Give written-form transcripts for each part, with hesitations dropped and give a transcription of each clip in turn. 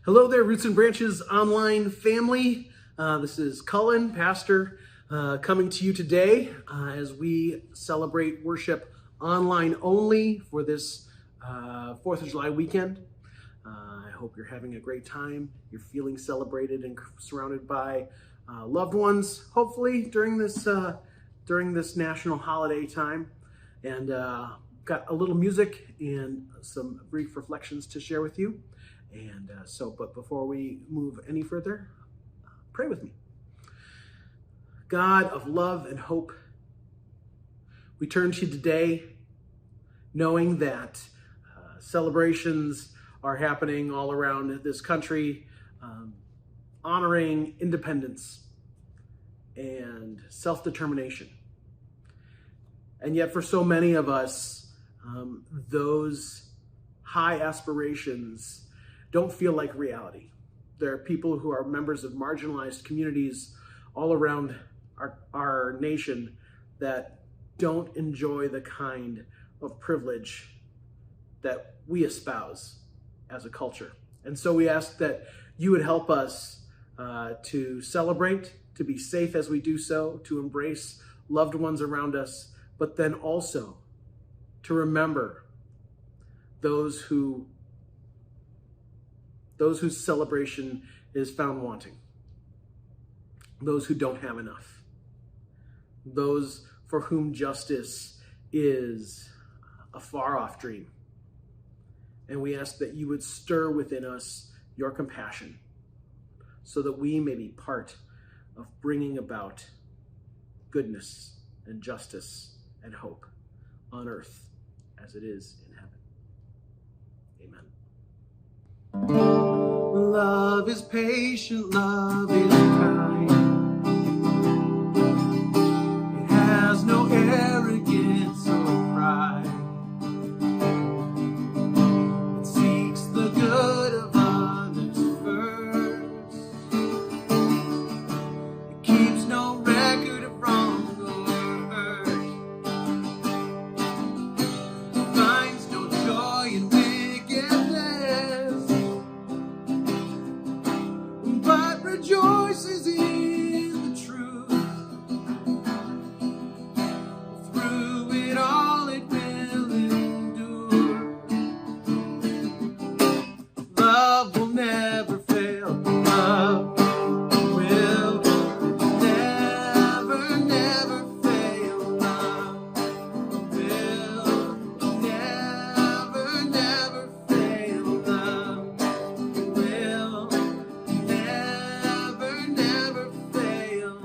Hello there, Roots and Branches online family. This is Cullen, pastor, coming to you today as we celebrate worship online only for this 4th of July weekend. I hope you're having a great time. You're feeling celebrated and surrounded by loved ones, hopefully during this national holiday time. And got a little music and some brief reflections to share with you. And but before we move any further, pray with me. God of love and hope, we turn to you today knowing that celebrations are happening all around this country, honoring independence and self-determination. And yet for so many of us, those high aspirations don't feel like reality. There are people who are members of marginalized communities all around our nation that don't enjoy the kind of privilege that we espouse as a culture. And so we ask that you would help us to celebrate, to be safe as we do so, to embrace loved ones around us, but then also to remember those whose celebration is found wanting, those who don't have enough, those for whom justice is a far-off dream. And we ask that you would stir within us your compassion so that we may be part of bringing about goodness and justice and hope on earth as it is in heaven. Amen. Love is patient, love is kind. It has no arrogance or pride. It seeks the good of others first. It keeps no record of wrong or hurt. It finds no joy in wickedness, but rejoices in the truth. Through it all it will endure. Love will never fail. Love will never, never fail. Love will never, never fail. Love will never, never fail.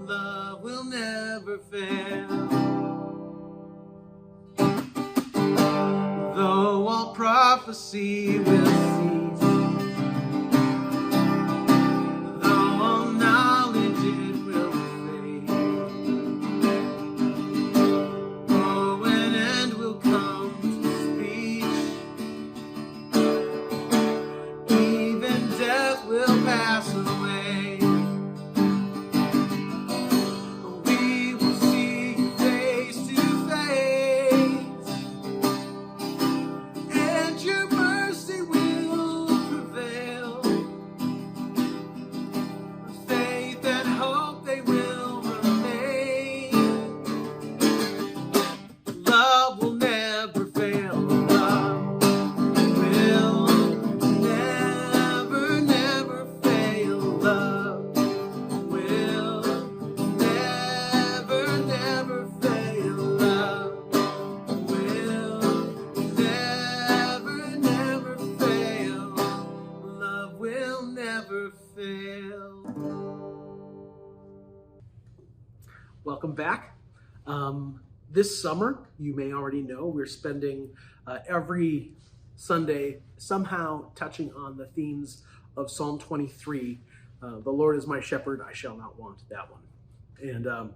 Love will never fail. Though all prophecy will cease, though all knowledge it will fade, oh, an end will come to speech. Even death will pass away. We will see you face to face, and your mercy will prevail. Faith and hope, they will remain. Love will never fail. Love will never, never fail. Love will never, never fail. Love will never, never fail. Love will never fail. Welcome back. This summer, you may already know, we're spending every Sunday somehow touching on the themes of Psalm 23. The Lord is my shepherd, I shall not want, that one. And I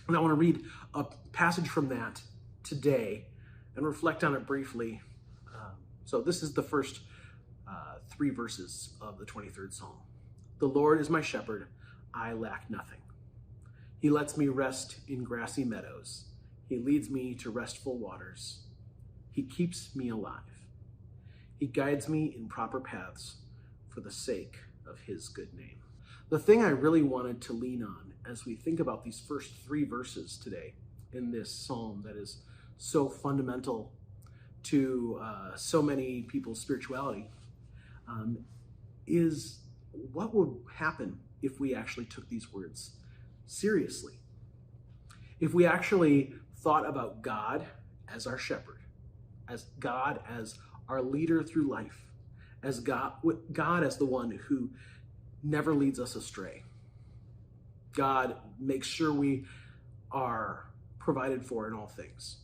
want to read a passage from that today and reflect on it briefly. So this is the first 3 verses of the 23rd Psalm. The Lord is my shepherd, I lack nothing. He lets me rest in grassy meadows. He leads me to restful waters. He keeps me alive. He guides me in proper paths for the sake of his good name. The thing I really wanted to lean on as we think about these first 3 verses today in this psalm that is so fundamental to so many people's spirituality is what would happen if we actually took these words seriously. If we actually thought about God as our shepherd, as God as our leader through life, as God as the one who never leads us astray. God makes sure we are provided for in all things.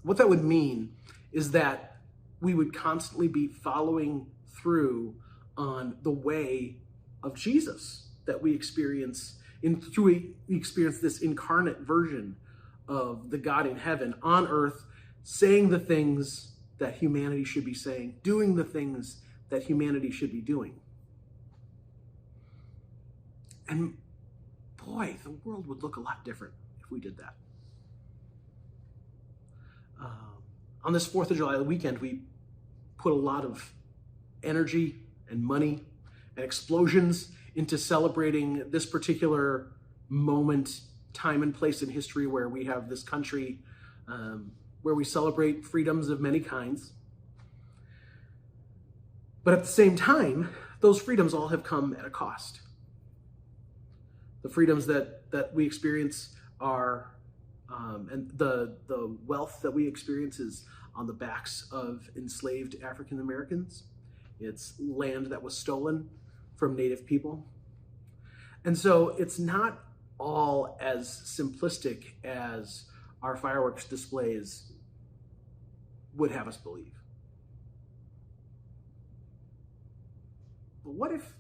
What that would mean is that we would constantly be following through on the way of Jesus that we experience we experience this incarnate version of the God in heaven on earth, saying the things that humanity should be saying, doing the things that humanity should be doing. And boy, the world would look a lot different if we did that. On this 4th of July weekend, we put a lot of energy and money and explosions into celebrating this particular moment, time and place in history where we have this country where we celebrate freedoms of many kinds. But at the same time, those freedoms all have come at a cost. The freedoms that we experience are, and the wealth that we experience is on the backs of enslaved African Americans. It's land that was stolen from Native people. And so it's not all as simplistic as our fireworks displays would have us believe. But what if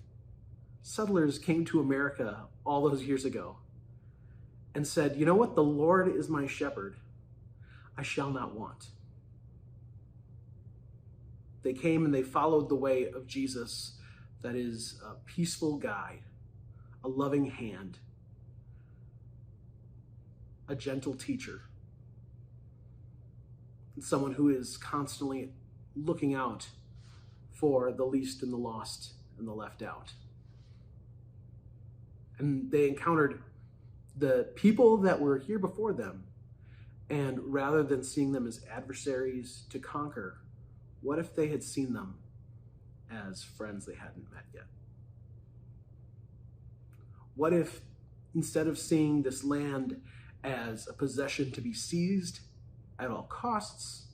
settlers came to America all those years ago and said, you know what, the Lord is my shepherd, I shall not want. They came and they followed the way of Jesus, that is a peaceful guide, a loving hand, a gentle teacher, and someone who is constantly looking out for the least and the lost and the left out. And they encountered the people that were here before them, and rather than seeing them as adversaries to conquer, what if they had seen them as friends they hadn't met yet? What if instead of seeing this land as a possession to be seized at all costs,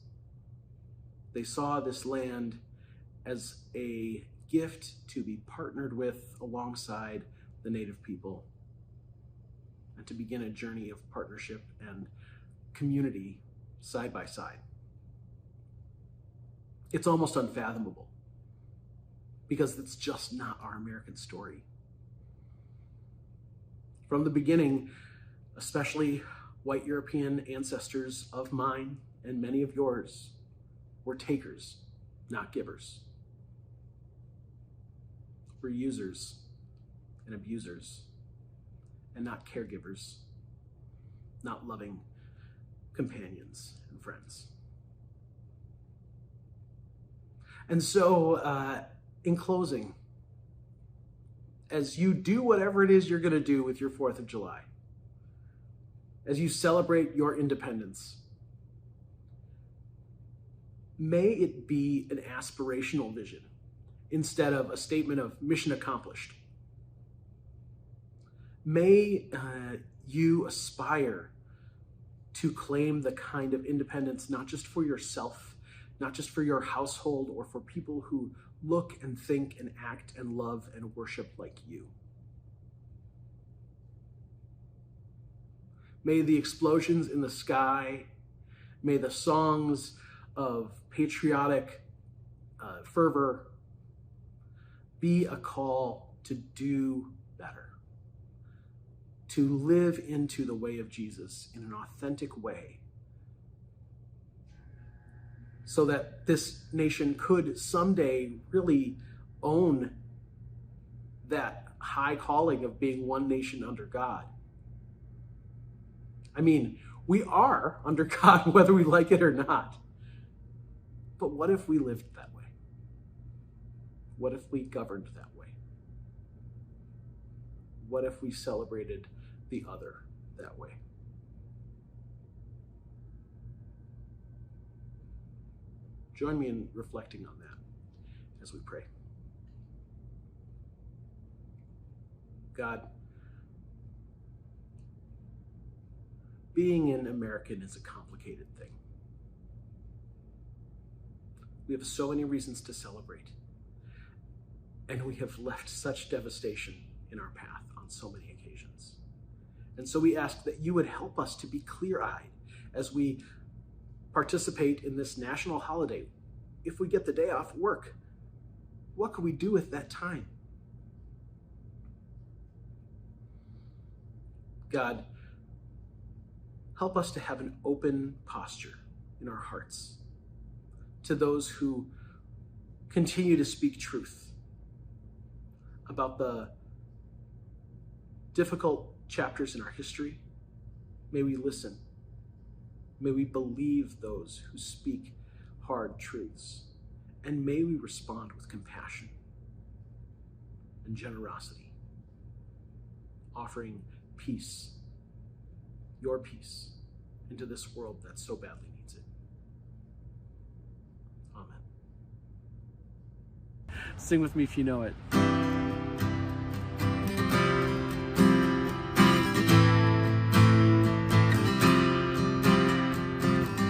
they saw this land as a gift to be partnered with alongside the Native people and to begin a journey of partnership and community side by side? It's almost unfathomable because it's just not our American story. From the beginning, especially white European ancestors of mine and many of yours were takers, not givers. We're users and abusers and not caregivers, not loving companions and friends. And so, in closing, as you do whatever it is you're going to do with your 4th of July, as you celebrate your independence, may it be an aspirational vision instead of a statement of mission accomplished. May you aspire to claim the kind of independence, not just for yourself, not just for your household or for people who look and think and act and love and worship like you. May the explosions in the sky, may the songs of patriotic fervor be a call to do better, to live into the way of Jesus in an authentic way, so that this nation could someday really own that high calling of being one nation under God. I mean, we are under God whether we like it or not. But what if we lived that way? What if we governed that way? What if we celebrated the other that way? Join me in reflecting on that as we pray. God, being an American is a complicated thing. We have so many reasons to celebrate, and we have left such devastation in our path on so many occasions. And so we ask that you would help us to be clear-eyed as we participate in this national holiday. If we get the day off work, what can we do with that time? God, help us to have an open posture in our hearts to those who continue to speak truth about the difficult chapters in our history. May we listen. May we believe those who speak hard truths. And may we respond with compassion and generosity, offering peace, your peace, into this world that so badly needs it. Amen. Sing with me if you know it.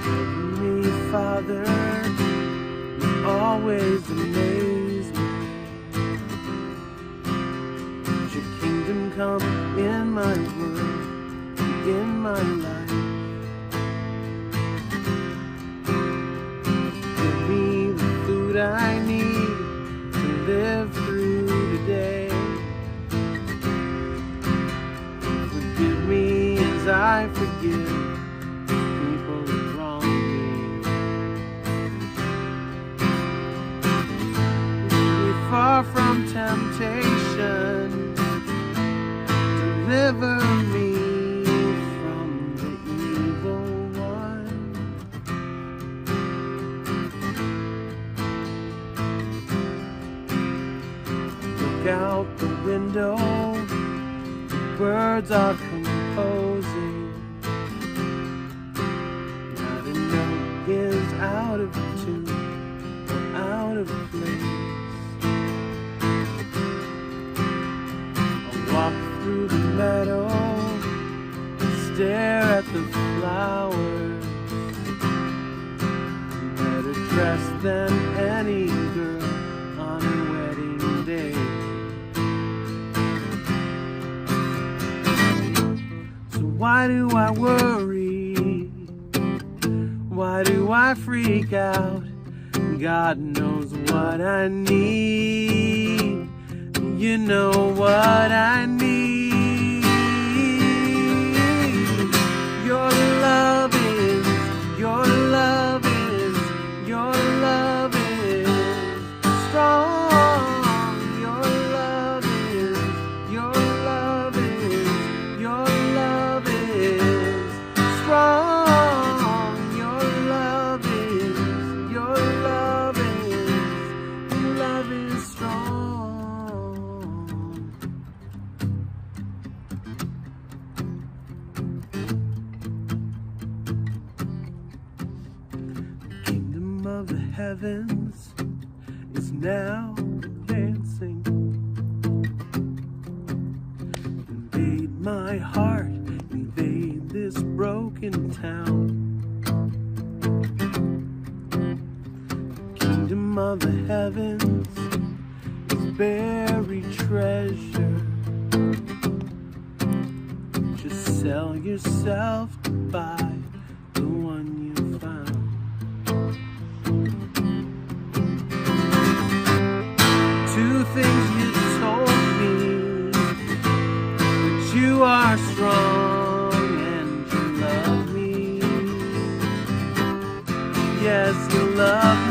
Heavenly Father, you always amaze me. Let your kingdom come in my world, in my life. Give me the food I need to live through today. Forgive me as I forgive people who wrong me. Keep me far from temptation. Deliver me from the evil one. Look out the window, the birds are composing. Not a note is out of tune or out of place. I'll walk through the meadow, stare at the flowers, better dressed than any girl on her wedding day. So why do I worry? Why do I freak out? God knows what I need. You know what I need. Your love is, your love is, your love is strong. Your love is, your love is, your love is strong. Your love is, your love is strong. Of the heavens is now dancing. Invade my heart, invade this broken town. Kingdom of the heavens is buried treasure. Just sell yourself to buy the one you found. Two things you told me, that you are strong and you love me. Yes, you love